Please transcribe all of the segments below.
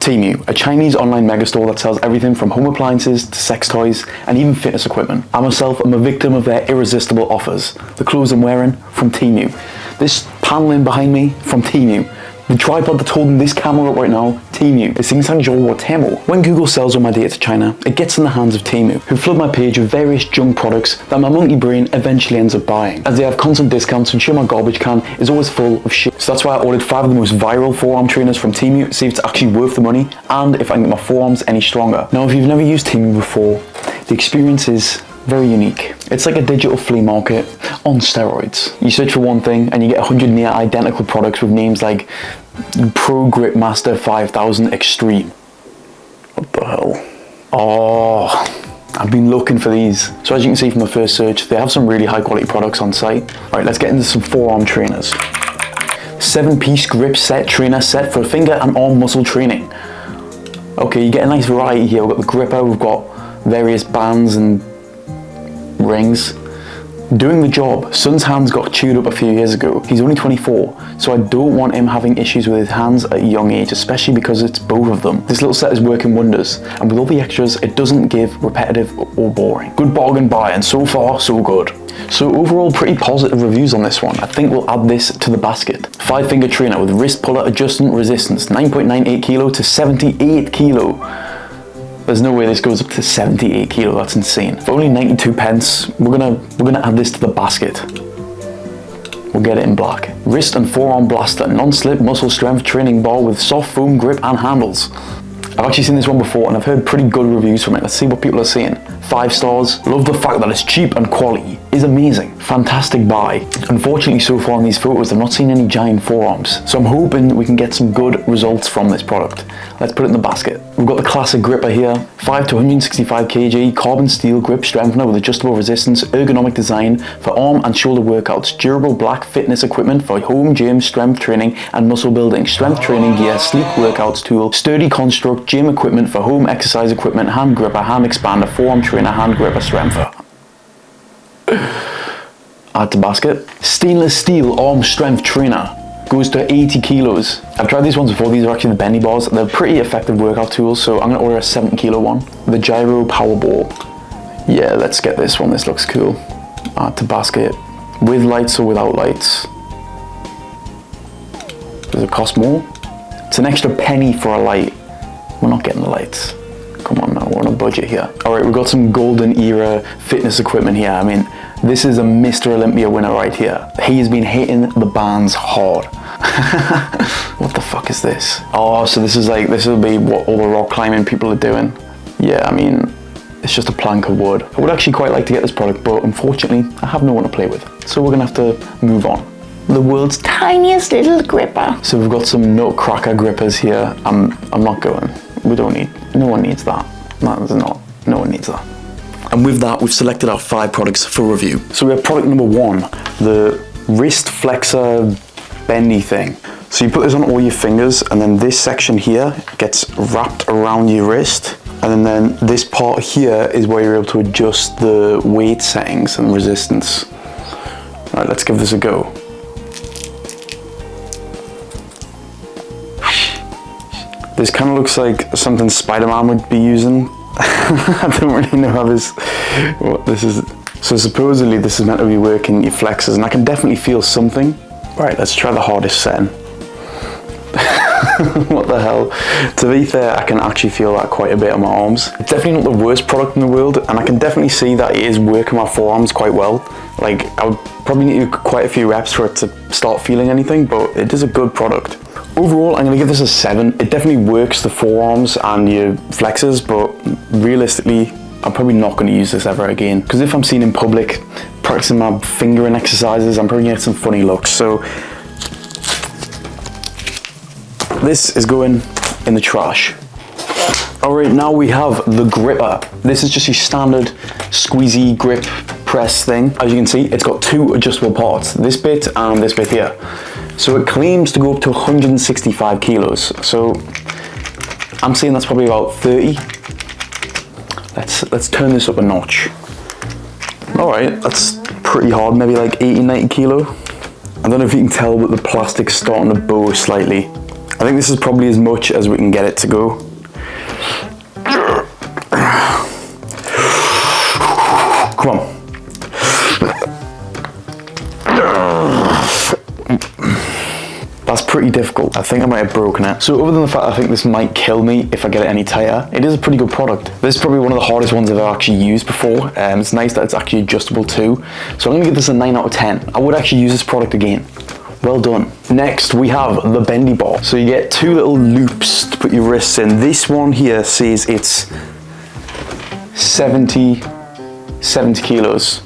Temu, a Chinese online megastore that sells everything from home appliances to sex toys and even fitness equipment. I myself am a victim of their irresistible offers. The clothes I'm wearing, from Temu. This paneling behind me, from Temu. The tripod that's holding this camera up right now, Temu. It's Temu. When Google sells all my data to China, it gets in the hands of Temu, who flood my page with various junk products that my monkey brain eventually ends up buying. As they have constant discounts and sure my garbage can is always full of shit. So that's why I ordered 5 of the most viral forearm trainers from Temu to see if it's actually worth the money and if I can get my forearms any stronger. Now if you've never used Temu before, the experience is very unique. It's like a digital flea market on steroids. You search for one thing and you get 100 near identical products with names like Pro Grip Master 5000 Extreme. What the hell? Oh, I've been looking for these. So as you can see from the first search, they have some really high quality products on site. All right, let's get into some forearm trainers. 7-piece grip set trainer set for finger and arm muscle training. Okay, you get a nice variety here. We've got the gripper, we've got various bands and rings. Doing the job. Son's hands got chewed up a few years ago. He's only 24, so I don't want him having issues with his hands at a young age, especially because it's both of them. This little set is working wonders, and with all the extras, it doesn't give repetitive or boring. Good bargain buy, and so far, so good. So overall, pretty positive reviews on this one. I think we'll add this to the basket. 5-finger trainer with wrist puller adjustment resistance, 9.98 kilo to 78 kilo. There's no way this goes up to 78 kilo, that's insane. For only 92 pence, we're gonna add this to the basket. We'll get it in black. Wrist and forearm blaster, non-slip muscle strength training bar with soft foam grip and handles. I've actually seen this one before and I've heard pretty good reviews from it. Let's see what people are saying. 5 stars. Love the fact that it's cheap and quality is amazing. Fantastic buy. Unfortunately, so far in these photos, I've not seen any giant forearms. So I'm hoping we can get some good results from this product. Let's put it in the basket. We've got the classic gripper here. 5 to 165 kg carbon steel grip strengthener with adjustable resistance, ergonomic design for arm and shoulder workouts, durable black fitness equipment for home gym strength training and muscle building, strength training gear, sleek workouts tool, sturdy construct, gym equipment for home exercise equipment, hand gripper, hand expander, forearm trainer, hand gripper strengther. Add to basket. Stainless steel arm strength trainer. Goes to 80 kilos. I've tried these ones before. These are actually the bendy bars. They're pretty effective workout tools, so I'm gonna order a 70 kilo one. The gyro power ball. Yeah, let's get this one. This looks cool. Add to basket. With lights or without lights? Does it cost more? It's an extra penny for a light. We're not getting the lights. Come on now, we're on a budget here. All right, we've got some golden era fitness equipment here. I mean, this is a Mr. Olympia winner right here. He has been hitting the bands hard. What the fuck is this? Oh, so this will be what all the rock climbing people are doing. Yeah, I mean, it's just a plank of wood. I would actually quite like to get this product, but unfortunately, I have no one to play with. So we're gonna have to move on. The world's tiniest little gripper. So we've got some nutcracker grippers here. I'm not going. No one needs that. No one needs that. And with that, we've selected our 5 products for review. So we have product number 1, the wrist flexor bendy thing. So you put this on all your fingers, and then this section here gets wrapped around your wrist. And then this part here is where you're able to adjust the weight settings and resistance. All right, let's give this a go. This kind of looks like something Spider-Man would be using. I don't really know what this is. So supposedly this is meant to be working your flexors, and I can definitely feel something. Right, let's try the hardest setting. What the hell? To be fair, I can actually feel that quite a bit on my arms. It's definitely not the worst product in the world, and I can definitely see that it is working my forearms quite well. Like, I would probably need quite a few reps for it to start feeling anything, but it is a good product. Overall, I'm going to give this a 7. It definitely works the forearms and your flexors, but realistically, I'm probably not going to use this ever again. Because if I'm seen in public practicing my fingering exercises, I'm probably going to get some funny looks. So this is going in the trash. Alright, now we have the gripper. This is just your standard squeezy grip press thing. As you can see, it's got 2 adjustable parts, this bit and this bit here. So it claims to go up to 165 kilos. So I'm saying that's probably about 30. Let's turn this up a notch. Alright, that's pretty hard, maybe like 80, 90 kilo. I don't know if you can tell, but the plastic's starting to bow slightly. I think this is probably as much as we can get it to go. Come on. That's pretty difficult. I think I might have broken it. So other than the fact I think this might kill me if I get it any tighter, it is a pretty good product. This is probably one of the hardest ones I've actually used before. It's nice that it's actually adjustable too. So I'm gonna give this a 9 out of 10. I would actually use this product again. Well done. Next we have the bendy bar. So you get 2 little loops to put your wrists in. This one here says it's 70 kilos.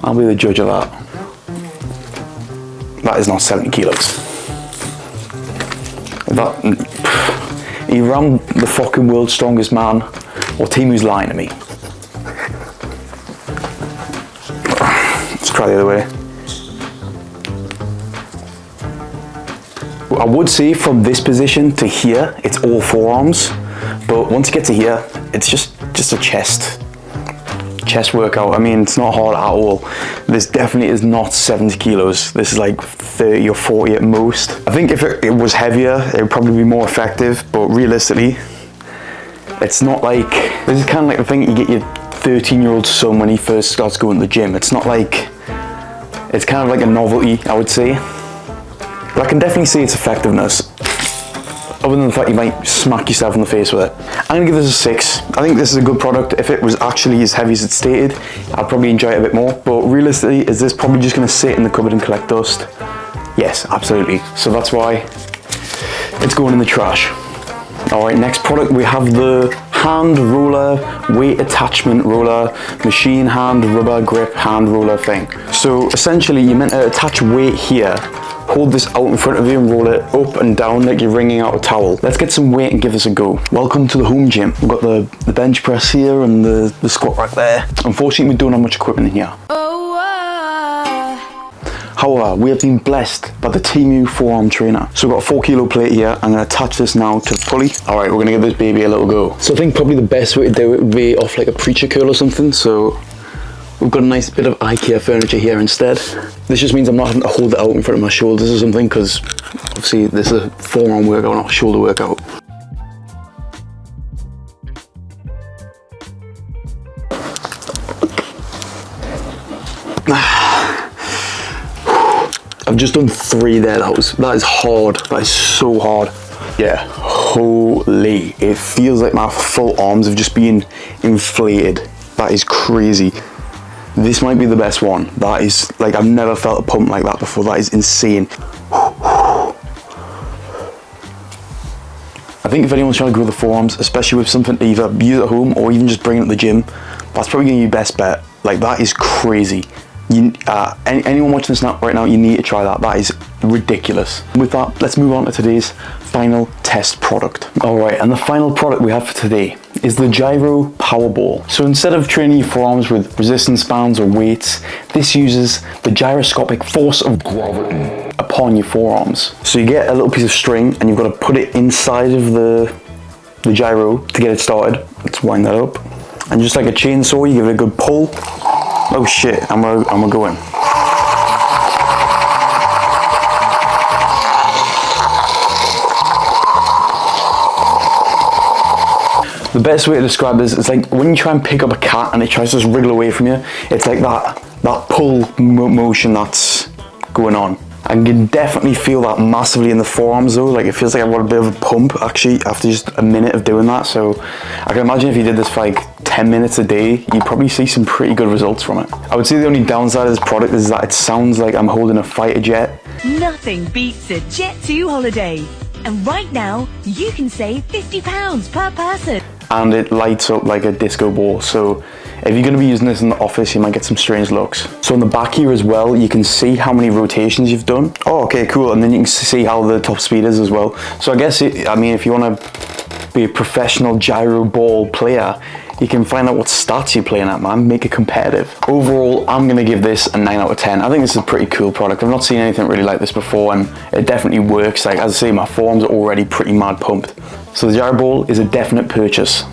I'll be the judge of that. That is not 70 kilos. Either I'm the fucking world's strongest man, or Temu's lying to me. Let's try the other way. I would say from this position to here, it's all forearms, but once you get to here, it's just a chest workout. I mean, it's not hard at all. This definitely is not 70 kilos. This is like 30 or 40 at most. I think if it was heavier, it would probably be more effective, but realistically, it's not like, this is kind of like the thing you get your 13-year-old son when he first starts going to the gym. It's not like, it's kind of like a novelty, I would say. But I can definitely see its effectiveness. Other than the fact you might smack yourself in the face with it. I'm gonna give this a 6. I think this is a good product. If it was actually as heavy as it's stated, I'd probably enjoy it a bit more. But realistically, is this probably just gonna sit in the cupboard and collect dust? Yes, absolutely. So that's why it's going in the trash. All right, next product, we have the hand roller, weight attachment roller, machine hand rubber grip hand roller thing. So essentially, you're meant to attach weight here, hold this out in front of you and roll it up and down like you're wringing out a towel. Let's get some weight and give this a go. Welcome to the home gym. We've got the bench press here and the squat right there. Unfortunately, we don't have much equipment in here. However, we have been blessed by the Temu forearm trainer. So we've got a 4 kilo plate here. I'm gonna attach this now to the pulley. All right, we're gonna give this baby a little go. So I think probably the best way to do it would be off like a preacher curl or something. So we've got a nice bit of IKEA furniture here instead. This just means I'm not having to hold it out in front of my shoulders or something, because obviously this is a forearm workout, not a shoulder workout. I've just done 3 there. That is hard. That is so hard. Yeah, holy. It feels like my full arms have just been inflated. That is crazy. This might be the best one. That is, like, I've never felt a pump like that before. That is insane. I think if anyone's trying to grow the forearms, especially with something to either use at home or even just bring it to the gym, that's probably gonna be your best bet. Like, that is crazy. Anyone watching this right now, you need to try that. That is ridiculous. With that, let's move on to today's final test product. All right, and the final product we have for today is the gyro power ball. So instead of training your forearms with resistance bands or weights, this uses the gyroscopic force of gravity upon your forearms. So you get a little piece of string and you've got to put it inside of the gyro to get it started. Let's wind that up. And just like a chainsaw, you give it a good pull. Oh shit, I'm gonna go in. The best way to describe this is like when you try and pick up a cat and it tries to just wriggle away from you, it's like that pull motion that's going on. I can definitely feel that massively in the forearms though. Like it feels like I've got a bit of a pump actually after just a minute of doing that. So I can imagine if you did this for like 10 minutes a day, you'd probably see some pretty good results from it. I would say the only downside of this product is that it sounds like I'm holding a fighter jet. Nothing beats a Jet2 holiday. And right now, you can save £50 per person. And it lights up like a disco ball. So if you're gonna be using this in the office, you might get some strange looks. So on the back here as well, you can see how many rotations you've done. Oh, okay, cool. And then you can see how the top speed is as well. So I guess, I mean, if you wanna be a professional gyro ball player, you can find out what stats you're playing at, man. Make it competitive. Overall, I'm gonna give this a 9 out of 10. I think this is a pretty cool product. I've not seen anything really like this before, and it definitely works. Like, as I say, my forearms are already pretty mad pumped. So the gyro ball is a definite purchase.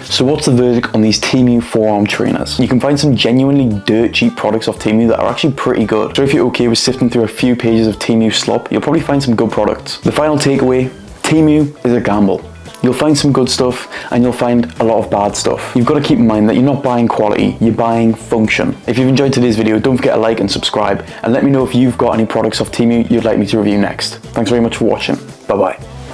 So what's the verdict on these Temu forearm trainers? You can find some genuinely dirt cheap products off Temu that are actually pretty good. So if you're okay with sifting through a few pages of Temu slop, you'll probably find some good products. The final takeaway, Temu is a gamble. You'll find some good stuff and you'll find a lot of bad stuff. You've got to keep in mind that you're not buying quality, you're buying function. If you've enjoyed today's video, don't forget to like and subscribe, and let me know if you've got any products off Temu you'd like me to review next. Thanks very much for watching. Bye bye.